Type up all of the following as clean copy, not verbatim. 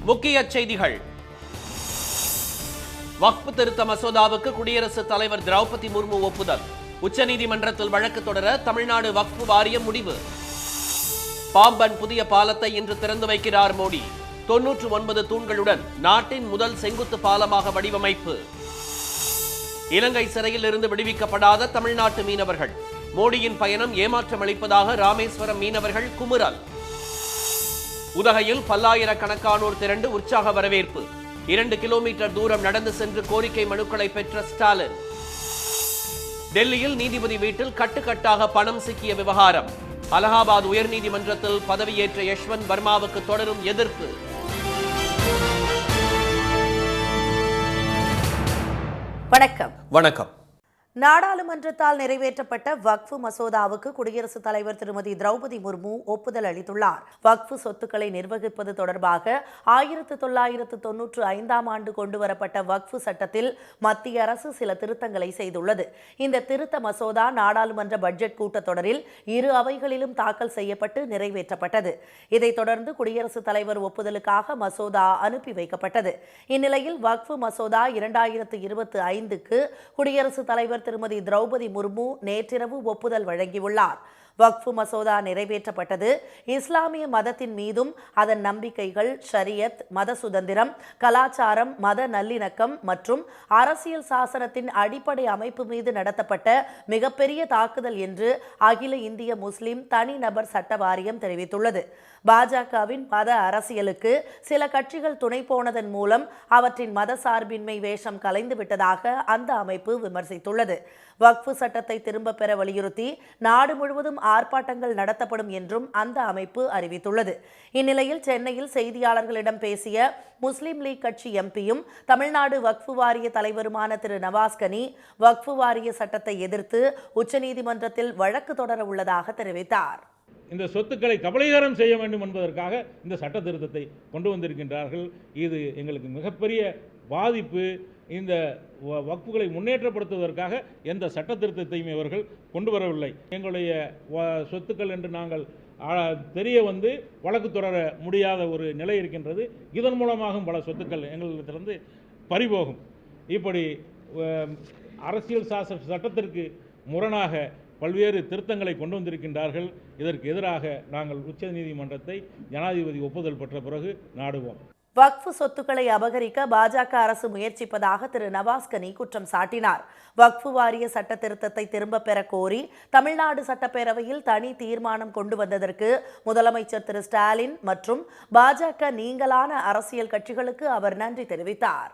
முக்கிய செய்திகள். வக்ஃப் திருத்த மசோதாவுக்கு குடியரசுத் தலைவர் திரௌபதி முர்மு ஒப்புதல். உச்சநீதிமன்றத்தில் வழக்கு தொடர தமிழ்நாடு வக்ஃப் வாரியம் முடிவு. பாம்பன் புதிய பாலத்தை இன்று திறந்து வைக்கிறார் மோடி. 99 தூண்களுடன் நாட்டின் முதல் செங்குத்து பாலமாக வடிவமைப்பு. இலங்கை சிறையில் இருந்து விடுவிக்கப்படாத தமிழ்நாட்டு மீனவர்கள். மோடியின் பயணம் ஏமாற்றம் அளிப்பதாக ராமேஸ்வரம் மீனவர்கள் குமுறல். உதகையில் பல்லாயிரக்கணக்கானோர் திரண்டு உற்சாக வரவேற்பு. 2 கிலோமீட்டர் தூரம் நடந்து சென்று கோரிக்கை மனுக்களை பெற்ற ஸ்டாலின். டெல்லியில் நீதிபதி வீட்டில் கட்டுக்கட்டாக பணம் சிக்கிய விவகாரம். அலகாபாத் உயர்நீதிமன்றத்தில் பதவியேற்ற யஷ்வந்த் வர்மாவுக்கு தொடரும் எதிர்ப்பு. வணக்கம். நாடாளுமன்றத்தால் நிறைவேற்றப்பட்ட வக்ஃப் மசோதாவுக்கு குடியரசுத் தலைவர் திருமதி திரௌபதி முர்மு ஒப்புதல் அளித்துள்ளார். வக்ஃப் சொத்துக்களை நிர்வகிப்பது தொடர்பாக 1995ஆம் ஆண்டு கொண்டுவரப்பட்ட வக்ஃப் சட்டத்தில் மத்திய அரசு சில திருத்தங்களை செய்துள்ளது. இந்த திருத்த மசோதா நாடாளுமன்ற பட்ஜெட் கூட்டத்தொடரில் இரு அவைகளிலும் தாக்கல் செய்யப்பட்டு நிறைவேற்றப்பட்டது. இதைத் தொடர்ந்து குடியரசுத் தலைவர் ஒப்புதலுக்காக மசோதா அனுப்பி வைக்கப்பட்டது. இந்நிலையில் வக்ஃப் மசோதா 2025க்கு குடியரசுத் தலைவர் திருமதி திரௌபதி முர்மு நேற்றிரவு ஒப்புதல் வழங்கியுள்ளார். வக்ஃப் மசோதா நிறைவேற்றப்பட்டது இஸ்லாமிய மதத்தின் மீதும் அதன் நம்பிக்கைகள், ஷரியத், மத சுதந்திரம், கலாச்சாரம், மத நல்லிணக்கம் மற்றும் அரசியல் சாசனத்தின் அடிப்படை அமைப்பு மீது நடத்தப்பட்ட மிகப்பெரிய தாக்குதல் என்று அகில இந்திய முஸ்லிம் தனிநபர் சட்ட வாரியம் தெரிவித்துள்ளது. பாஜகவின் மத அரசியலுக்கு சில கட்சிகள் துணை போனதன் மூலம் அவற்றின் மத சார்பின்மை வேஷம் கலைந்து விட்டதாக அந்த அமைப்பு விமர்சித்துள்ளது. வக்ஃப் சட்டத்தை திரும்ப பெற வலியுறுத்தி நாடு முழுவதும் ஆர்ப்பாட்டங்கள் நடத்தப்படும் என்றும் அந்த அமைப்பு அறிவித்துள்ளது. இந்நிலையில் சென்னையில் செய்தியாளர்களிடம் பேசிய முஸ்லிம் லீக் கட்சி எம்பியும் தமிழ்நாடு வக்ஃப் வாரிய தலைவருமான திரு நவாஸ் கனி வக்ஃப் வாரிய சட்டத்தை எதிர்த்து உச்சநீதிமன்றத்தில் வழக்கு தொடர உள்ளதாக தெரிவித்தார். இந்த சொத்துக்களை கபலீகரம் செய்ய வேண்டும் என்பதற்காக இந்த சட்ட திருத்தத்தை கொண்டு வந்திருக்கின்றார்கள். இது எங்களுக்கு மிகப்பெரிய பாதிப்பு. இந்த வக்ஃபுகளை முன்னேற்றப்படுத்துவதற்காக எந்த சட்ட திருத்தத்தையும் இவர்கள் கொண்டு வரவில்லை. எங்களுடைய சொத்துக்கள் என்று நாங்கள் தெரிய வந்து வழக்கு தொடர முடியாத ஒரு நிலை இருக்கின்றது. இதன் மூலமாகவும் பல சொத்துக்கள் எங்களிடத்திலிருந்து பறிபோகும். இப்படி அரசியல் சட்டத்திற்கு முரணாக பல்வேறு திருத்தங்களை கொண்டு வந்திருக்கின்றார்கள். இதற்கு எதிராக நாங்கள் உச்ச நீதிமன்றத்தை ஜனாதிபதி ஒப்புதல் பெற்ற பிறகு நாடுவோம். வக்ஃப் சொத்துக்களை அபகரிக்க பாஜக அரசு முயற்சிப்பதாக திரு நவாஸ் கனி குற்றம் சாட்டினார். வக்ஃப் வாரிய சட்ட திருத்தத்தை திரும்ப பெற கோரி தமிழ்நாடு சட்டப்பேரவையில் தனி தீர்மானம் கொண்டு வந்ததற்கு முதலமைச்சர் திரு ஸ்டாலின் மற்றும் பாஜக நீங்களான அரசியல் கட்சிகளுக்கு அவர் நன்றி தெரிவித்தார்.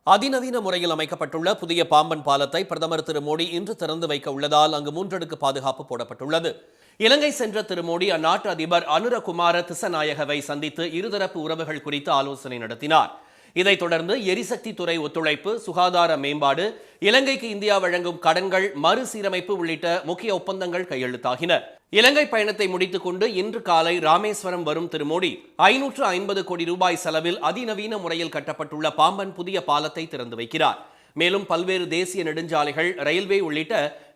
அதிநவீன முறையில் அமைக்கப்பட்டுள்ள புதிய பாம்பன் பாலத்தை பிரதமர் திரு மோடி இன்று திறந்து வைக்க உள்ளதால் அங்கு 3 அடுக்கு பாதுகாப்பு போடப்பட்டுள்ளது. இலங்கை சென்ற திரு மோடி அந்நாட்டு அதிபர் அனுரகுமார திசநாயகவை சந்தித்து இருதரப்பு உறவுகள் குறித்து ஆலோசனை நடத்தினார். இதைத் தொடர்ந்து எரிசக்தி துறை ஒத்துழைப்பு, சுகாதார மேம்பாடு, இலங்கைக்கு இந்தியா வழங்கும் கடன்கள் மறுசீரமைப்பு உள்ளிட்ட முக்கிய ஒப்பந்தங்கள் கையெழுத்தாகின. இலங்கை பயணத்தை முடித்துக் கொண்டு இன்று காலை ராமேஸ்வரம் வரும் திரு மோடி 550 கோடி ரூபாய் செலவில் அதிநவீன முறையில் கட்டப்பட்டுள்ள பாம்பன் புதிய பாலத்தை திறந்து வைக்கிறார். மேலும் பல்வேறு தேசிய நெடுஞ்சாலைகள், ரயில்வே உள்ளிட்ட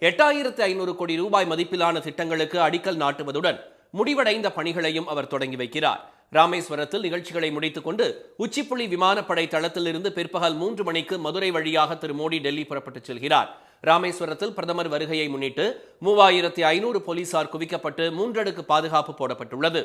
8500 கோடி ரூபாய் மதிப்பிலான திட்டங்களுக்கு அடிக்கல் நாட்டுவதுடன் முடிவடைந்த பணிகளையும் அவர் தொடங்கி வைக்கிறார். ராமேஸ்வரத்தில் நிகழ்ச்சிகளை முடித்துக் கொண்டு உச்சிப்புள்ளி விமானப்படை தளத்தில் இருந்து பிற்பகல் 3 மணிக்கு மதுரை வழியாக திரு மோடி டெல்லி புறப்பட்டுச் செல்கிறார். ராமேஸ்வரத்தில் பிரதமர் வருகையை முன்னிட்டு 3500 போலீசார் குவிக்கப்பட்டு 3 அடுக்கு பாதுகாப்பு போடப்பட்டுள்ளது.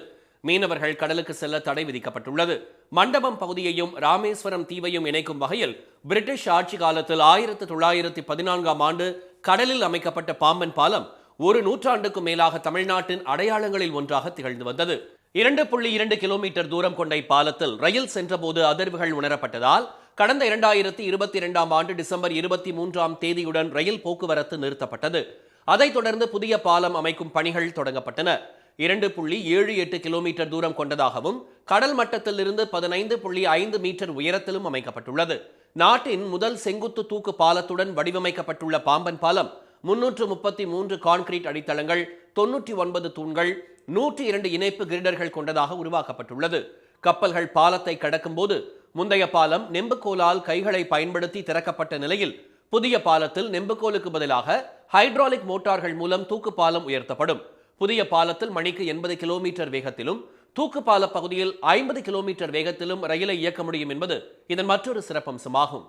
மீனவர்கள் கடலுக்கு செல்ல தடை விதிக்கப்பட்டுள்ளது. மண்டபம் பகுதியையும் ராமேஸ்வரம் தீவையும் இணைக்கும் வகையில் பிரிட்டிஷ் ஆட்சி காலத்தில் 1914ஆம் ஆண்டு கடலில் அமைக்கப்பட்ட பாம்பன் பாலம் ஒரு நூற்றாண்டுக்கும் மேலாக தமிழ்நாட்டின் அடையாளங்களில் ஒன்றாக திகழ்ந்து வந்தது. 2.2 கிலோமீட்டர் தூரம் கொண்ட இப்பாலத்தில் ரயில் சென்றபோது அதிர்வுகள் உணரப்பட்டதால் கடந்த 2022ஆம் ஆண்டு டிசம்பர் 23ஆம் தேதியுடன் ரயில் போக்குவரத்து நிறுத்தப்பட்டது. அதைத் தொடர்ந்து புதிய பாலம் அமைக்கும் பணிகள் தொடங்கப்பட்டன. 2.78 கிலோமீட்டர் தூரம் கொண்டதாகவும் கடல் மட்டத்திலிருந்து 15.5 மீட்டர் உயரத்திலும் அமைக்கப்பட்டுள்ளது. நாட்டின் முதல் செங்குத்து தூக்கு பாலத்துடன் வடிவமைக்கப்பட்டுள்ள பாம்பன் பாலம் 333 கான்கிரீட் அடித்தளங்கள், 99 தூண்கள், 102 இணைப்பு கிரிடர்கள் கொண்டதாக உருவாக்கப்பட்டுள்ளது. கப்பல்கள் பாலத்தை கடக்கும் போது முந்தைய பாலம் நெம்புகோலால் கைகளை பயன்படுத்தி திறக்கப்பட்ட நிலையில் புதிய பாலத்தில் நெம்புகோலுக்கு பதிலாக ஹைட்ராலிக் மோட்டார்கள் மூலம் தூக்கு பாலம் உயர்த்தப்படும். புதிய பாலத்தில் மணிக்கு 80 கிலோமீட்டர் வேகத்திலும் தூக்குப்பால பகுதியில் 50 கிலோமீட்டர் வேகத்திலும் ரயிலை இயக்க முடியும் என்பது இதன் மற்றொரு சிறப்பம்சமாகும்.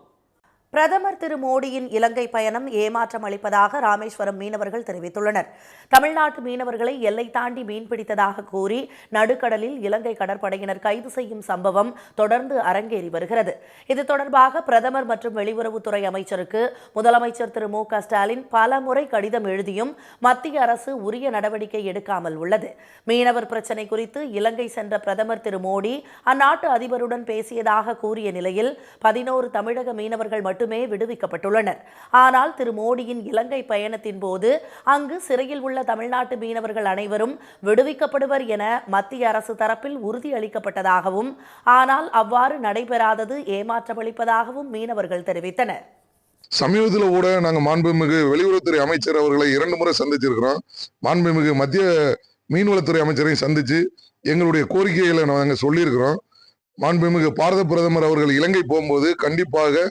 பிரதமர் திரு மோடியின் இலங்கை பயணம் ஏமாற்றம் அளிப்பதாக ராமேஸ்வரம் மீனவர்கள் தெரிவித்துள்ளனர். தமிழ்நாட்டு மீனவர்களை எல்லை தாண்டி மீன்பிடித்ததாக கூறி நடுக்கடலில் இலங்கை கடற்படையினர் கைது செய்யும் சம்பவம் தொடர்ந்து அரங்கேறி வருகிறது. இது தொடர்பாக பிரதமர் மற்றும் வெளியுறவுத்துறை அமைச்சருக்கு முதலமைச்சர் திரு மு க ஸ்டாலின் பல முறை கடிதம் எழுதியும் மத்திய அரசு உரிய நடவடிக்கை எடுக்காமல் உள்ளது. மீனவர் பிரச்சினை குறித்து இலங்கை சென்ற பிரதமர் திரு மோடி அந்நாட்டு அதிபருடன் பேசியதாக கூறிய நிலையில் 11 தமிழக மீனவர்கள் மட்டுமே விடுவிக்கப்பட்டுள்ளனர். ஆனால் திரு மோடியின் இலங்கை பயணத்தின் போது அங்கு சிறையில் உள்ள தமிழ்நாட்டு மீனவர்கள் அனைவரும் விடுவிக்கப்படுவர் என மத்திய அரசு தரப்பில் உறுதியளிக்கப்பட்டதாகவும் ஆனால் அவ்வாறு நடைபெறாதது ஏமாற்றமளிப்பதாகவும் மீனவர்கள் தெரிவித்தனர். சமீபத்தில் கூட நாங்கள் மாண்புமிகு வெளியுறவுத்துறை அமைச்சர் அவர்களை 2 முறை சந்திச்சிருக்கிறோம். மாண்புமிகு மத்திய மீன்வளத்துறை அமைச்சரையும் சந்திச்சு எங்களுடைய கோரிக்கைகளை நாங்கள் சொல்லியிருக்கிறோம். மாண்புமிகு பாரத பிரதமர் அவர்கள் இலங்கை போகும்போது கண்டிப்பாக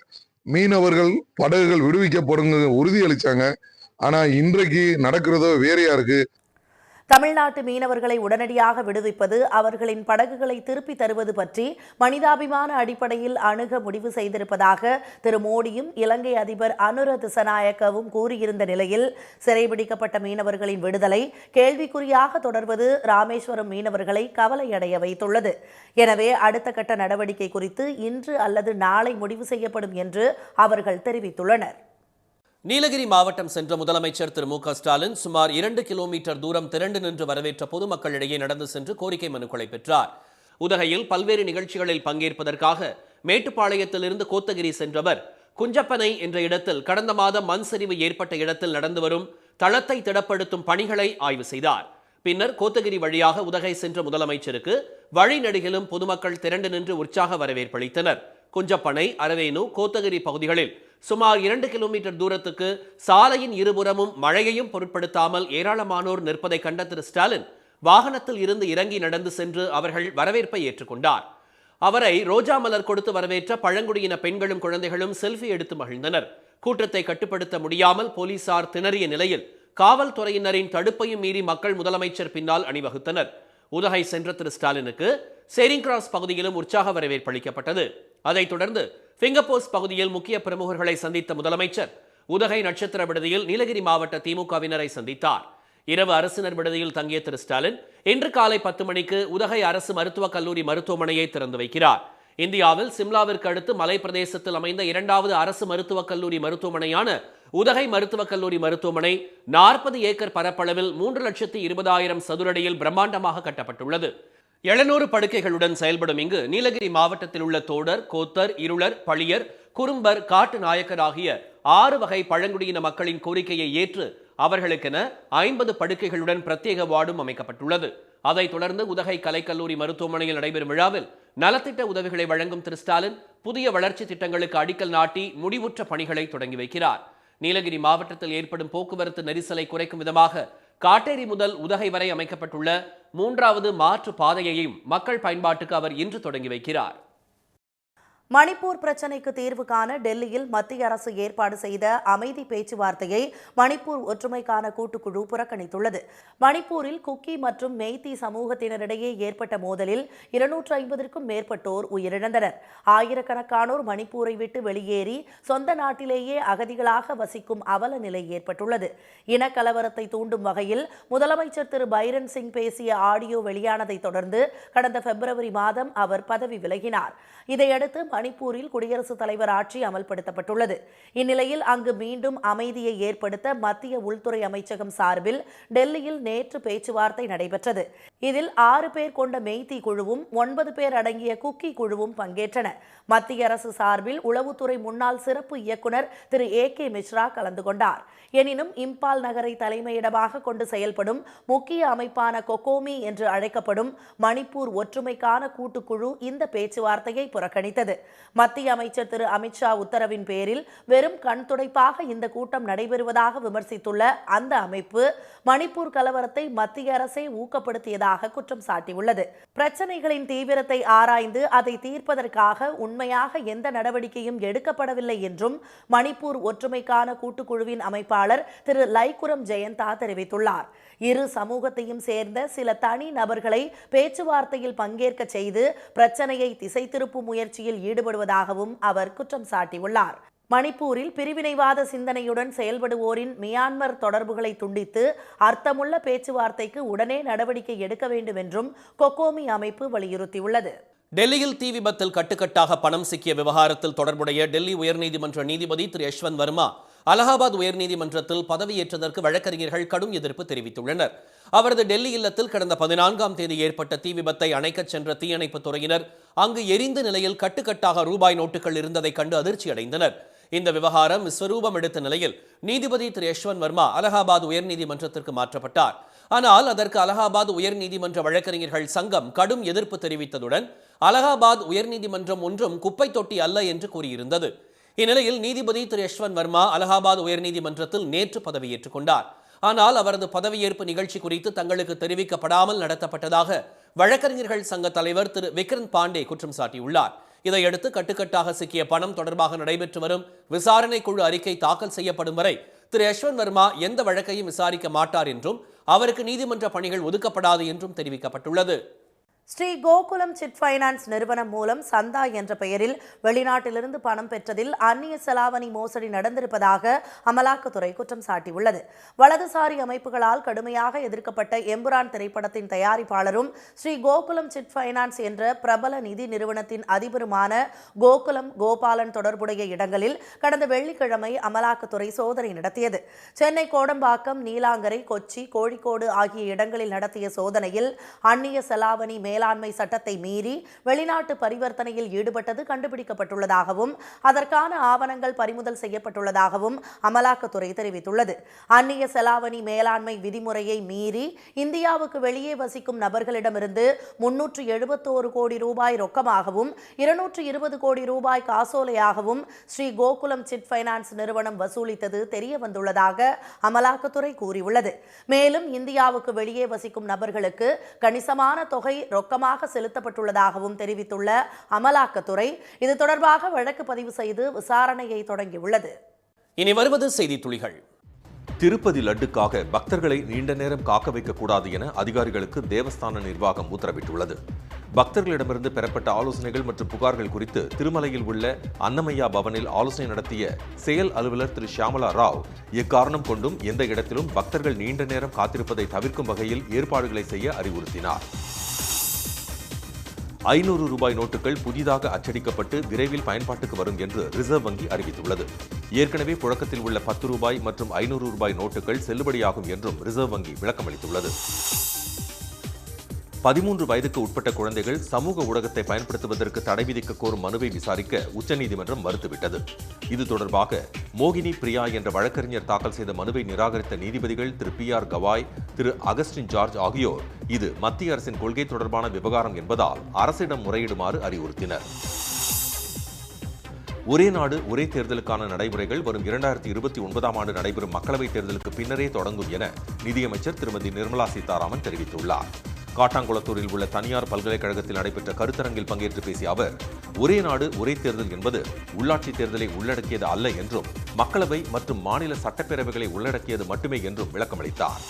மீனவர்கள் படகுகள் விடுவிக்கப்படும் உறுதியளிச்சாங்க. ஆனா இன்றைக்கு நடக்கிறதோ வேறையா இருக்கு. தமிழ்நாட்டு மீனவர்களை உடனடியாக விடுவிப்பது, அவர்களின் படகுகளை திருப்பி தருவது பற்றி மனிதாபிமான அடிப்படையில் அணுக முடிவு செய்திருப்பதாக திரு மோடியும் இலங்கை அதிபர் அனுர திசநாயக்கவும் கூறியிருந்த நிலையில் சிறைபிடிக்கப்பட்ட மீனவர்களின் விடுதலை கேள்விக்குறியாக தொடர்வது ராமேஸ்வரம் மீனவர்களை கவலையடைய வைத்துள்ளது. எனவே அடுத்த கட்ட நடவடிக்கை குறித்து இன்று அல்லது நாளை முடிவு செய்யப்படும் என்று அவர்கள் தெரிவித்துள்ளனர். நீலகிரி மாவட்டம் சென்ற முதலமைச்சர் திரு மு க ஸ்டாலின் சுமார் 2 கிலோமீட்டர் தூரம் திரண்டு நின்று வரவேற்ற பொதுமக்களிடையே நடந்து சென்று கோரிக்கை மனுக்களை பெற்றார். உதகையில் பல்வேறு நிகழ்ச்சிகளில் பங்கேற்பதற்காக மேட்டுப்பாளையத்திலிருந்து கோத்தகிரி சென்றவர் குஞ்சப்பனை என்ற இடத்தில் கடந்த மாதம் மண் சரிவு ஏற்பட்ட இடத்தில் நடந்து வரும் தளத்தை திடப்படுத்தும் பணிகளை ஆய்வு செய்தார். பின்னர் கோத்தகிரி வழியாக உதகை சென்ற முதலமைச்சருக்கு வழிநெடுகிலும் பொதுமக்கள் திரண்டு நின்று உற்சாக வரவேற்பளித்தனர். குஞ்சப்பனை, அரவேணு, கோத்தகிரி பகுதிகளில் சுமார் 2 கிலோமீட்டர் தூரத்துக்கு சாலையின் இருபுறமும் மழையையும் பொருட்படுத்தாமல் ஏராளமானோர் நிற்பதை கண்ட திரு ஸ்டாலின் வாகனத்தில் இருந்து இறங்கி நடந்து சென்று அவர்கள் வரவேற்பை ஏற்றுக்கொண்டார். அவரை ரோஜா மலர் கொடுத்து வரவேற்ற பழங்குடியின பெண்களும் குழந்தைகளும் செல்ஃபி எடுத்து மகிழ்ந்தனர். கூட்டத்தை கட்டுப்படுத்த முடியாமல் போலீசார் திணறிய நிலையில் காவல்துறையினரின் தடுப்பையும் மீறி மக்கள் முதலமைச்சர் பின்னால் அணிவகுத்தனர். உதகை சென்ற திரு ஸ்டாலினுக்கு சேரிங் கிராஸ் பகுதியிலும் உற்சாக வரவேற்பளிக்கப்பட்டது. அதைத் தொடர்ந்து பிங்கர்போஸ்ட் பகுதியில் முக்கிய பிரமுகர்களை சந்தித்த முதலமைச்சர் உதகை நட்சத்திர விடுதியில் நீலகிரி மாவட்ட திமுகவினரை சந்தித்தார். இரவு அரசினர் விடுதியில் தங்கிய திரு ஸ்டாலின் இன்று காலை 10 மணிக்கு உதகை அரசு மருத்துவக் கல்லூரி மருத்துவமனையை திறந்து வைக்கிறார். இந்தியாவில் சிம்லாவிற்கு அடுத்து மலை பிரதேசத்தில் அமைந்த 2வது அரசு மருத்துவக் கல்லூரி மருத்துவமனையான உதகை மருத்துவக் கல்லூரி மருத்துவமனை 40 ஏக்கர் பரப்பளவில் 3,20,000 சதுரடியில் பிரம்மாண்டமாக கட்டப்பட்டுள்ளது. 700 படுக்கைகளுடன் செயல்படும் இங்கு நீலகிரி மாவட்டத்தில் உள்ள தோடர், கோத்தர், இருளர், பளியர், குறும்பர், காட்டு நாயக்கர் ஆகிய 6 வகை பழங்குடியின மக்களின் கோரிக்கையை ஏற்று அவர்களுக்கென 50 படுக்கைகளுடன் பிரத்யேக வார்டும் அமைக்கப்பட்டுள்ளது. அதைத் தொடர்ந்து உதகை கலைக்கல்லூரி மருத்துவமனையில் நடைபெறும் விழாவில் நலத்திட்ட உதவிகளை வழங்கும் திரு ஸ்டாலின் புதிய வளர்ச்சி திட்டங்களுக்கு அடிக்கல் நாட்டி முடிவுற்ற பணிகளை தொடங்கி வைக்கிறார். நீலகிரி மாவட்டத்தில் ஏற்படும் போக்குவரத்து நெரிசலை குறைக்கும் விதமாக காட்டேரி முதல் உதகை வரை அமைக்கப்பட்டுள்ள 3வது மாற்று பாதையையும் மக்கள் பயன்பாட்டுக்கு அவர் இன்று தொடங்கி வைக்கிறார். மணிப்பூர் பிரச்சினைக்கு தீர்வு காண டெல்லியில் மத்திய அரசு ஏற்பாடு செய்த அமைதி பேச்சுவார்த்தையை மணிப்பூர் ஒற்றுமைக்கான கூட்டுக்குழு புறக்கணித்துள்ளது. மணிப்பூரில் குக்கி மற்றும் மெய்தி சமூகத்தினரிடையே ஏற்பட்ட மோதலில் 250க்கும் மேற்பட்டோர் உயிரிழந்தனர். ஆயிரக்கணக்கானோர் மணிப்பூரை விட்டு வெளியேறி சொந்த நாட்டிலேயே அகதிகளாக வசிக்கும் அவல நிலை ஏற்பட்டுள்ளது. இனக்கலவரத்தை தூண்டும் வகையில் முதலமைச்சர் திரு பைரன் சிங் பேசிய ஆடியோ வெளியானதை தொடர்ந்து கடந்த பிப்ரவரி மாதம் அவர் பதவி விலகினார். இதையடுத்து மணிப்பூரில் குடியரசுத் தலைவர் ஆட்சி அமல்படுத்தப்பட்டுள்ளது. இந்நிலையில் அங்கு மீண்டும் அமைதியை ஏற்படுத்த மத்திய உள்துறை அமைச்சகம் சார்பில் டெல்லியில் நேற்று பேச்சுவார்த்தை நடைபெற்றது. இதில் 6 பேர் கொண்ட மெய்தி குழுவும் 9 பேர் அடங்கிய குக்கி குழுவும் பங்கேற்றன. மத்திய அரசு சார்பில் உளவுத்துறை முன்னாள் சிறப்பு இயக்குனர் திரு AK மிஸ்ரா கலந்து கொண்டார். எனினும் இம்பால் நகரை தலைமையிடமாக கொண்டு செயல்படும் முக்கிய அமைப்பான கொகோமி என்று அழைக்கப்படும் மணிப்பூர் ஒற்றுமைக்கான கூட்டுக்குழு இந்த பேச்சுவார்த்தையை புறக்கணித்தது. மத்திய அமைச்சர் திரு அமித்ஷா உத்தரவின் பேரில் வெறும் கண் துடைப்பாக இந்த கூட்டம் நடைபெறுவதாக விமர்சித்துள்ள அந்த அமைப்பு மணிப்பூர் கலவரத்தை மத்திய அரசே ஊக்கப்படுத்தியதாக குற்றம் சாட்டியுள்ளது. பிரச்சனைகளின் தீவிரத்தை ஆராய்ந்து அதை தீர்ப்பதற்காக உண்மையாக எந்த நடவடிக்கையும் எடுக்கப்படவில்லை என்றும் மணிப்பூர் ஒற்றுமைக்கான கூட்டுக்குழுவின் அமைப்பாளர் திரு லைக்குரம் ஜெயந்தா தெரிவித்துள்ளார். இரு சமூகத்தையும் சேர்ந்த சில தனி நபர்களை பேச்சுவார்த்தையில் பங்கேற்க செய்து பிரச்சனையை திசை திருப்பும் முயற்சியில் ஈடுபடுவதாகவும் அவர் குற்றம் சாட்டியுள்ளார். மணிப்பூரில் பிரிவினைவாத சிந்தனையுடன் செயல்படுவோரின் மியான்மர் தொடர்புகளை துண்டித்து அர்த்தமுள்ள பேச்சுவார்த்தைக்கு உடனே நடவடிக்கை எடுக்க வேண்டும் என்றும் கொக்கோமி அமைப்பு வலியுறுத்தியுள்ளது. டெல்லியில் தீ விபத்தில் கட்டுக்கட்டாக பணம் சிக்கிய விவகாரத்தில் தொடர்புடைய டெல்லி உயர்நீதிமன்ற நீதிபதி திரு யஷ்வந்த் வர்மா அலகாபாத் உயர்நீதிமன்றத்தில் பதவியேற்றதற்கு வழக்கறிஞர்கள் கடும் எதிர்ப்பு தெரிவித்துள்ளனர். அவரது டெல்லி இல்லத்தில் கடந்த 14ஆம் தேதி ஏற்பட்ட தீ விபத்தை அணைக்கச் சென்ற தீயணைப்புத் துறையினர் அங்கு எரிந்த நிலையில் கட்டுக்கட்டாக ரூபாய் நோட்டுகள் இருந்ததைக் கண்டு அதிர்ச்சி அடைந்தனர். இந்த விவகாரம் விஸ்வரூபம் எடுத்த நிலையில் நீதிபதி திரு யஷ்வந்த் வர்மா அலகாபாத் உயர்நீதிமன்றத்திற்கு மாற்றப்பட்டார். ஆனால் அதற்கு அலகாபாத் உயர்நீதிமன்ற வழக்கறிஞர்கள் சங்கம் கடும் எதிர்ப்பு தெரிவித்ததுடன் அலகாபாத் உயர்நீதிமன்றம் ஒன்றும் குப்பை தொட்டி அல்ல என்று கூறியிருந்தது. இந்நிலையில் நீதிபதி திரு யஷ்வந்த் வர்மா அலகாபாத் உயர்நீதிமன்றத்தில் நேற்று பதவியேற்றுக் கொண்டார். ஆனால் அவரது பதவியேற்பு நிகழ்ச்சி குறித்து தங்களுக்கு தெரிவிக்கப்படாமல் நடத்தப்பட்டதாக வழக்கறிஞர்கள் சங்க தலைவர் திரு விக்ரந்த் பாண்டே குற்றம் சாட்டியுள்ளார். இதையடுத்து கட்டுக்கட்டாக சிக்கிய பணம் தொடர்பாக நடைபெற்று வரும் விசாரணை குழு அறிக்கை தாக்கல் செய்யப்படும் வரை திரு யஷ்வந்த் வர்மா எந்த வழக்கையும் விசாரிக்க மாட்டார் என்றும் அவருக்கு நீதிமன்ற பணிகள் ஒதுக்கப்படாது என்றும் தெரிவிக்கப்பட்டுள்ளது. ஸ்ரீ கோகுலம் சிட் ஃபைனான்ஸ் நிறுவனம் மூலம் சந்தா என்ற பெயரில் வெளிநாட்டிலிருந்து பணம் பெற்றதில் அந்நிய செலாவணி மோசடி நடந்திருப்பதாக அமலாக்கத்துறை குற்றம் சாட்டியுள்ளது. வலதுசாரி அமைப்புகளால் கடுமையாக எதிர்க்கப்பட்ட எம்புரான் திரைப்படத்தின் தயாரிப்பாளரும் ஸ்ரீ கோகுலம் சிட் ஃபைனான்ஸ் என்ற பிரபல நிதி நிறுவனத்தின் அதிபருமான கோகுலம் கோபாலன் தொடர்புடைய இடங்களில் கடந்த வெள்ளிக்கிழமை அமலாக்கத்துறை சோதனை நடத்தியது. சென்னை கோடம்பாக்கம், நீலாங்கரை, கொச்சி, கோழிக்கோடு ஆகிய இடங்களில் நடத்திய சோதனையில் அந்நிய செலாவணி மேலாண்மை சட்டத்தை மீறி வெளிநாட்டு பரிவர்த்தனையில் ஈடுபட்டது கண்டுபிடிக்கப்பட்டுள்ளதாகவும் அதற்கான ஆவணங்கள் பறிமுதல் செய்யப்பட்டுள்ளதாகவும் அமலாக்கத்துறை தெரிவித்துள்ளது. அந்நிய செலாவணி மேலாண்மை விதிமுறையை மீறி இந்தியாவுக்கு வெளியே வசிக்கும் நபர்களிடமிருந்து 371 கோடி ரூபாய் ரொக்கமாகவும் 220 கோடி ரூபாய் காசோலையாகவும் ஸ்ரீ கோகுலம் சிட் ஃபைனான்ஸ் நிறுவனம் வசூலித்தது தெரிய வந்துள்ளதாக அமலாக்கத்துறை கூறியுள்ளது. மேலும் இந்தியாவுக்கு வெளியே வசிக்கும் நபர்களுக்கு கணிசமான தொகை ரொக்கமாக செலுத்தப்பட்டுள்ளதாகவும் தெரிவித்துள்ள அமலாக்கத்துறை இது தொடர்பாக வழக்கு பதிவு செய்து விசாரணையை தொடங்கியுள்ளது. இனி வருவது செய்தி துளிகள். திருப்பதி லட்டுக்காக பக்தர்களை நீண்ட நேரம் காக்க வைக்கக்கூடாது என அதிகாரிகளுக்கு தேவஸ்தான நிர்வாகம் உத்தரவிட்டுள்ளது. பக்தர்களிடமிருந்து பெறப்பட்ட ஆலோசனைகள் மற்றும் புகார்கள் குறித்து திருமலையில் உள்ள அன்னமையா பவனில் ஆலோசனை நடத்திய செயல் அலுவலர் திரு ஷியாமலா ராவ் எக்காரணம் கொண்டும் எந்த இடத்திலும் பக்தர்கள் நீண்ட நேரம் காத்திருப்பதை தவிர்க்கும் வகையில் ஏற்பாடுகளை செய்ய அறிவுறுத்தினார். 500 ரூபாய் நோட்டுகள் புதிதாக அச்சடிக்கப்பட்டு விரைவில் பயன்பாட்டுக்கு வரும் என்று ரிசர்வ் வங்கி அறிவித்துள்ளது. ஏற்கனவே புழக்கத்தில் உள்ள 10 ரூபாய் மற்றும் 500 ரூபாய் நோட்டுகள் செல்லுபடியாகும் என்றும் ரிசர்வ் வங்கி விளக்கமளித்துள்ளது. 13 வயதுக்கு உட்பட்ட குழந்தைகள் சமூக ஊடகத்தை பயன்படுத்துவதற்கு தடை விதிக்க கோரும் மனுவை விசாரிக்க உச்சநீதிமன்றம் மறுத்துவிட்டது. இது தொடர்பாக மோகினி பிரியா என்ற வழக்கறிஞர் தாக்கல் செய்த மனுவை நிராகரித்த நீதிபதிகள் திரு PR கவாய், திரு அகஸ்டின் ஜார்ஜ் ஆகியோர் இது மத்திய அரசின் கொள்கை தொடர்பான விவகாரம் என்பதால் அரசிடம் முறையிடுமாறு அறிவுறுத்தினர். ஒரே நாடு ஒரே தேர்தலுக்கான நடைமுறைகள் வரும் 2029ஆம் ஆண்டு நடைபெறும் மக்களவைத் தேர்தலுக்கு பின்னரே தொடங்கும் என நிதியமைச்சர் திருமதி நிர்மலா சீதாராமன் தெரிவித்துள்ளார். காட்டாங்குளத்தூரில் உள்ள தனியார் பல்கலைக்கழகத்தில் நடைபெற்ற கருத்தரங்கில் பங்கேற்று பேசிய அவர், ஒரே நாடு ஒரே தேர்தல் என்பது உள்ளாட்சி தேர்தலை உள்ளடக்கியது அல்ல என்றும் மக்களவை மற்றும் மாநில சட்டப்பேரவைகளை உள்ளடக்கியது மட்டுமே என்றும் விளக்கமளித்தார்.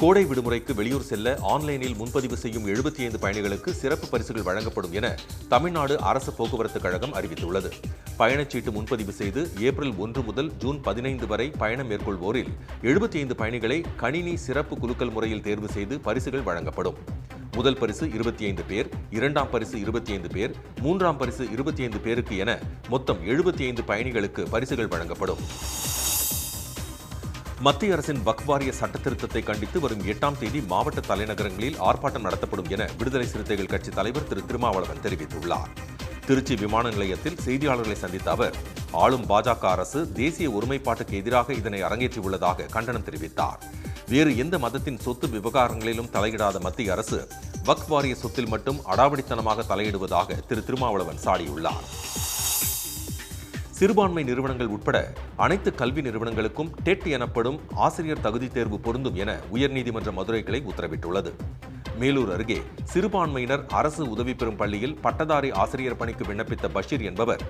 கோடை விடுமுறைக்கு வெளியூர் செல்ல ஆன்லைனில் முன்பதிவு செய்யும் 75 பயணிகளுக்கு சிறப்பு பரிசுகள் வழங்கப்படும் என தமிழ்நாடு அரசு போக்குவரத்து கழகம் அறிவித்துள்ளது. பயணச்சீட்டு முன்பதிவு செய்து ஏப்ரல் 1 முதல் ஜூன் 15 வரை பயணம் மேற்கொள்வோரில் 75 பயணிகளை கணினி சிறப்பு குலுக்கல் முறையில் தேர்வு செய்து பரிசுகள் வழங்கப்படும். முதல் பரிசு 25 பேர், இரண்டாம் பரிசு 25 பேர், மூன்றாம் பரிசு 25 பேருக்கு என மொத்தம் 75 பயணிகளுக்கு பரிசுகள் வழங்கப்படும். மத்திய அரசின் வக்ஃப் வாரிய சட்ட திருத்தத்தை கண்டித்து வரும் 8ஆம் தேதி மாவட்ட தலைநகரங்களில் ஆர்ப்பாட்டம் நடத்தப்படும் என விடுதலை சிறுத்தைகள் கட்சி தலைவர் திரு திருமாவளவன் தெரிவித்துள்ளார். திருச்சி விமான நிலையத்தில் செய்தியாளர்களை சந்தித்த அவர், ஆளும் பாஜக அரசு தேசிய ஒருமைப்பாட்டுக்கு எதிராக இதனை அரங்கேற்றியுள்ளதாக கண்டனம் தெரிவித்தார். வேறு எந்த மதத்தின் சொத்து விவகாரங்களிலும் தலையிடாத மத்திய அரசு வக்ஃப் வாரிய சொத்தில் மட்டும் அடாவடித்தனமாக தலையிடுவதாக திரு திருமாவளவன் சாடியுள்ளார். சிறுபான்மை நிறுவனங்கள் உட்பட அனைத்து கல்வி நிறுவனங்களுக்கும் டெட் எனப்படும் ஆசிரியர் தகுதி தேர்வு பொருந்தும் என உயர்நீதிமன்ற மதுரை கிளை உத்தரவிட்டுள்ளது. மேலூர் அருகே சிறுபான்மையினர் அரசு உதவி பெறும் பள்ளியில் பட்டதாரி ஆசிரியர் பணிக்கு விண்ணப்பித்த பஷீர் என்பவர்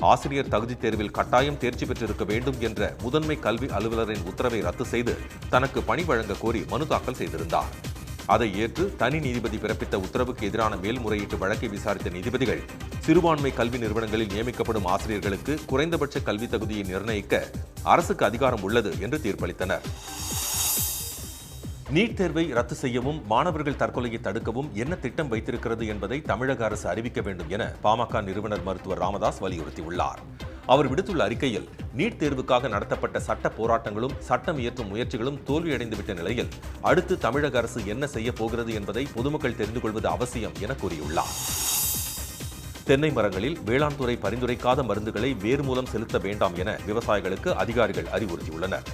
ஆசிரியர் தகுதித் தேர்வில் கட்டாயம் தேர்ச்சி பெற்றிருக்க வேண்டும் என்ற முதன்மை கல்வி அலுவலரின் உத்தரவை ரத்து செய்து தனக்கு பணி வழங்க கோரி மனு தாக்கல் செய்திருந்தார். அதை ஏற்று தனி நீதிபதி பிறப்பித்த உத்தரவுக்கு எதிரான மேல்முறையீட்டு வழக்கை விசாரித்த நீதிபதிகள் சிறுபான்மை கல்வி நிறுவனங்களில் நியமிக்கப்படும் ஆசிரியர்களுக்கு குறைந்தபட்ச கல்வி தகுதியை நிர்ணயிக்க அரசுக்கு அதிகாரம் உள்ளது என்று தீர்ப்பளித்தனர். நீட் தேர்வை ரத்து செய்யவும் மாணவர்கள் தற்கொலையை தடுக்கவும் என்ன திட்டம் வைத்திருக்கிறது என்பதை தமிழக அரசு அறிவிக்க வேண்டும் என பாமக நிறுவனர் மருத்துவர் ராமதாஸ் வலியுறுத்தியுள்ளார். அவர் விடுத்துள்ள அறிக்கையில் நீட் தேர்வுக்காக நடத்தப்பட்ட சட்ட போராட்டங்களும் சட்டம் இயற்றும் முயற்சிகளும் தோல்வியடைந்துவிட்ட நிலையில் அடுத்து தமிழக அரசு என்ன செய்ய போகிறது என்பதை பொதுமக்கள் தெரிந்து கொள்வது அவசியம் என கூறியுள்ளார். தென்னை மரங்களில் வேளாண் துறை பரிந்துரைக்காத மருந்துகளை வேர் மூலம் செலுத்த வேண்டாம் என விவசாயிகளுக்கு அதிகாரிகள் அறிவுறுத்தியுள்ளனர்.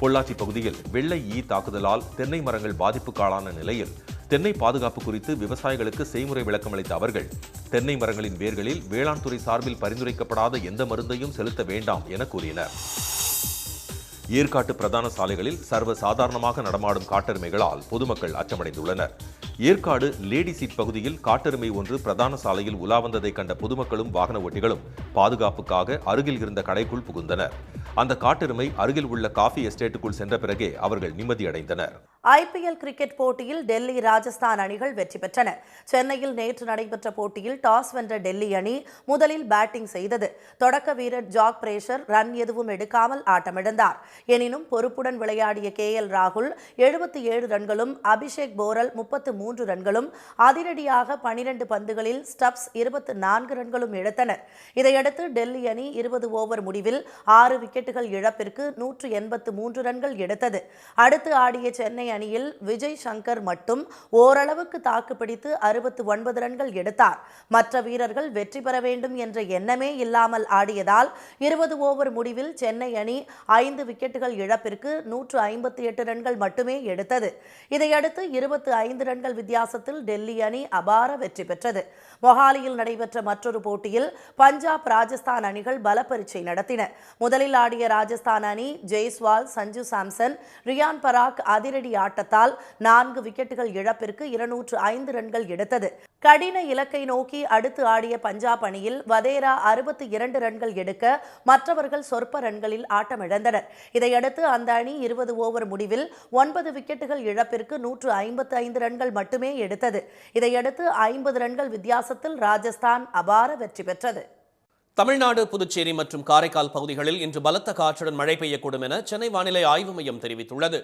பொள்ளாச்சி பகுதியில் வெள்ளை ஈ தாக்குதலால் தென்னை மரங்கள் பாதிப்புக்காளான நிலையில் தென்னை பாதுகாப்பு குறித்து விவசாயிகளுக்கு செய்முறை விளக்கம் அளித்த அவர்கள் தென்னை மரங்களின் வேர்களில் வேளாண் துறை சார்பில் பரிந்துரைக்கப்படாத எந்த மருந்தையும் செலுத்த வேண்டாம் என கூறினர். ஏற்காட்டு பிரதான சாலைகளில் சர்வ சாதாரணமாக நடமாடும் காட்டெருமைகளால் பொதுமக்கள் அச்சமடைந்துள்ளனர். ஏற்காடு லேடி சீட் பகுதியில் காட்டெருமை ஒன்று பிரதான சாலையில் உலா வந்ததை கண்ட பொதுமக்களும் வாகன ஓட்டிகளும் பாதுகாப்புக்காக அருகில் இருந்த கடைக்குள் புகுந்தனர். அந்த காட்டெருமை அருகில் உள்ள காஃபி எஸ்டேட்டுக்குள் சென்ற பிறகே அவர்கள் நிம்மதியடைந்தனர். IPL கிரிக்கெட் போட்டியில் டெல்லி ராஜஸ்தான் அணிகள் வெற்றி பெற்றன. சென்னையில் நேற்று நடைபெற்ற போட்டியில் டாஸ் வென்ற டெல்லி அணி முதலில் பேட்டிங் செய்தது. தொடக்க வீரர் ஜாக் பிரேஷர் ரன் எதுவும் எடுக்காமல் ஆட்டமிழந்தார். எனினும் பொறுப்புடன் விளையாடிய KL ராகுல் 77 ரன்களும் அபிஷேக் போரல் 33 ரன்களும் அதிரடியாக 12 பந்துகளில் ஸ்டப்ஸ் 24 ரன்களும் எடுத்தனர். இதையடுத்து டெல்லி அணி 20 ஓவர் முடிவில் 6 விக்கெட்டுகள் இழப்பிற்கு 183 ரன்கள் எடுத்தது. அடுத்து ஆடிய சென்னை அணியில் விஜய் சங்கர் மட்டும் ஓரளவுக்கு தாக்குப்பிடித்து 69 ரன்கள் எடுத்தார். மற்ற வீரர்கள் வெற்றி பெற வேண்டும் என்ற எண்ணமே இல்லாமல் ஆடியதால் 20 ஓவர் முடிவில் சென்னை அணி 5 விக்கெட்டுகள் இழப்பிற்கு 158 ரன்கள் மட்டுமே எடுத்தது. இதையடுத்து 25 ரன்கள் வித்தியாசத்தில் டெல்லி அணி அபார வெற்றி பெற்றது. மொஹாலியில் நடைபெற்ற மற்றொரு போட்டியில் பஞ்சாப் ராஜஸ்தான் அணிகள் பலப்பரீட்சை நடத்தின. முதலில் ஆடிய ராஜஸ்தான் அணி ஜெய்ஸ்வால், சஞ்சு சாம்சன், ரியான் பராக் அதிரடி ஆட்டத்தால் 4 விக்கெட்டுகள் இழப்பிற்கு 205 ரன்கள் எடுத்தது. கடின இலக்கை நோக்கி அடுத்து ஆடிய பஞ்சாப் அணியில் வதேரா 62 ரன்கள் எடுக்க மற்றவர்கள் சொற்ப ரன்களில் ஆட்டமிழந்தனர். இதையடுத்து அந்த அணி 20 ஓவர் முடிவில் 9 விக்கெட்டுகள் இழப்பிற்கு 155 ரன்கள் மட்டுமே எடுத்தது. இதையடுத்து 50 ரன்கள் வித்தியாசத்தில் ராஜஸ்தான் அபார வெற்றி பெற்றது. தமிழ்நாடு, புதுச்சேரி மற்றும் காரைக்கால் பகுதிகளில் இன்று பலத்த காற்றுடன் மழை பெய்யக்கூடும் என சென்னை வானிலை ஆய்வு மையம் தெரிவித்துள்ளது.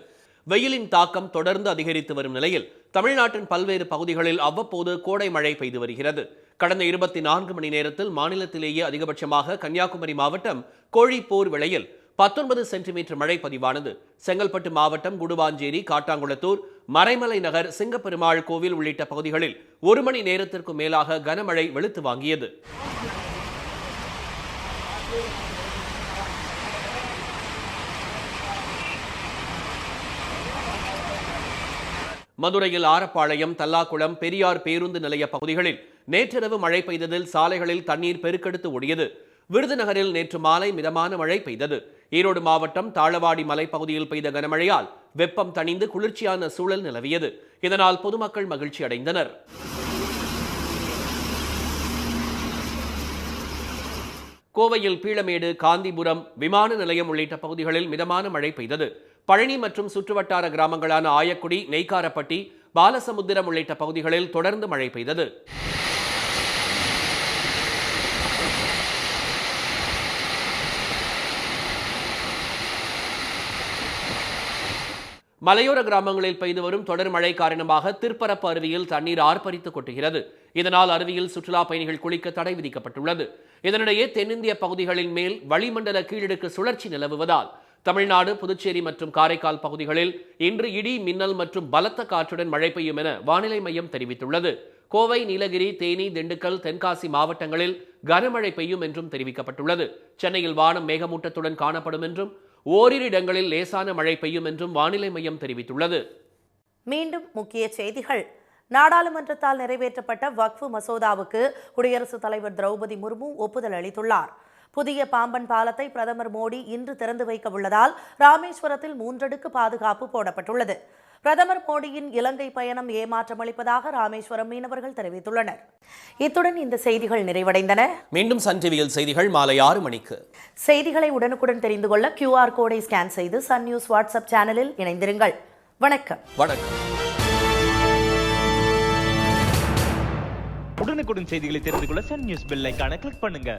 வெயிலின் தாக்கம் தொடர்ந்து அதிகரித்து வரும் நிலையில் தமிழ்நாட்டின் பல்வேறு பகுதிகளில் அவ்வப்போது கோடை மழை பெய்து வருகிறது. கடந்த 24 மணி நேரத்தில் மாநிலத்திலேயே அதிகபட்சமாக கன்னியாகுமரி மாவட்டம் கோழிப்போர் விளையில் 19 சென்டிமீட்டர் மழை பதிவானது. செங்கல்பட்டு மாவட்டம் குடுவாஞ்சேரி, காட்டாங்குளத்தூர், மறைமலை நகர், சிங்கப்பெருமாள் கோவில் உள்ளிட்ட பகுதிகளில் 1 மணி நேரத்திற்கு மேலாக கனமழை வெளுத்து வாங்கியது. மதுரையில் ஆரப்பாளையம், தல்லாக்குளம், பெரியார் பேருந்து நிலைய பகுதிகளில் நேற்றிரவு மழை பெய்ததில் சாலைகளில் தண்ணீர் பெருக்கெடுத்து ஓடியது. விருதுநகரில் நேற்று மாலை மிதமான மழை பெய்தது. ஈரோடு மாவட்டம் தாளவாடி மலைப்பகுதியில் பெய்த கனமழையால் வெப்பம் தணிந்து குளிர்ச்சியான சூழல் நிலவியது. இதனால் பொதுமக்கள் மகிழ்ச்சி அடைந்தனர். கோவையில் பீளமேடு, காந்திபுரம், விமான நிலையம் உள்ளிட்ட பகுதிகளில் மிதமான மழை பெய்தது. பழனி மற்றும் சுற்றுவட்டார கிராமங்களான ஆயக்குடி, நெய்க்காரப்பட்டி, பாலசமுத்திரம் உள்ளிட்ட பகுதிகளில் தொடர்ந்து மழை பெய்தது. மலையோர கிராமங்களில் பெய்து வரும் தொடர் மழை காரணமாக திருப்பரப்பு அருவியில் தண்ணீர் ஆர்ப்பரித்து கொட்டுகிறது. இதனால் அருவியில் சுற்றுலா பயணிகள் குளிக்க தடை விதிக்கப்பட்டுள்ளது. இதனிடையே தென்னிந்திய பகுதிகளின் மேல் வளிமண்டல கீழடுக்கு சுழற்சி நிலவுவதால் தமிழ்நாடு, புதுச்சேரி மற்றும் காரைக்கால் பகுதிகளில் இன்று இடி, மின்னல் மற்றும் பலத்த காற்றுடன் மழை பெய்யும் என வானிலை மையம் தெரிவித்துள்ளது. கோவை, நீலகிரி, தேனி, திண்டுக்கல், தென்காசி மாவட்டங்களில் கனமழை பெய்யும் என்றும் தெரிவிக்கப்பட்டுள்ளது. சென்னையில் வானம் மேகமூட்டத்துடன் காணப்படும் என்றும் ஓரிரு இடங்களில் லேசான மழை பெய்யும் என்றும் வானிலை மையம் தெரிவித்துள்ளது. மீண்டும் முக்கிய செய்திகள். நாடாளுமன்றத்தால் நிறைவேற்றப்பட்ட வக்ஃபு மசோதாவுக்கு குடியரசுத் தலைவர் திரௌபதி முர்மு ஒப்புதல் அளித்துள்ளார். புதிய பாம்பன் பாலத்தை பிரதமர் மோடி இன்று திறந்து வைக்க உள்ளதால் ராமேஸ்வரத்தில் 3 அடுக்கு பாதுகாப்பு போடப்பட்டுள்ளது. பிரதமர் மோடியின் இலங்கை பயணம் ஏமாற்றம் அளிப்பதாக ராமேஸ்வரம் மீனவர்கள் தெரிவித்துள்ளனர். இத்துடன் இந்த செய்திகள் நிறைவடைந்தன. மீண்டும் சன் டிவியில் செய்திகள் மாலை 6 மணிக்கு. செய்திகளை உடனுக்குடன் தெரிந்து கொள்ள QR கோடை ஸ்கேன் செய்து சன் நியூஸ் வாட்ஸ்அப் சேனலில் இணைந்திருங்கள். வணக்கம். உடனுக்குடன் செய்திகளை தெரிந்து கொள்ள சன் நியூஸ் பெல் ஐகானை கிளிக் பண்ணுங்க.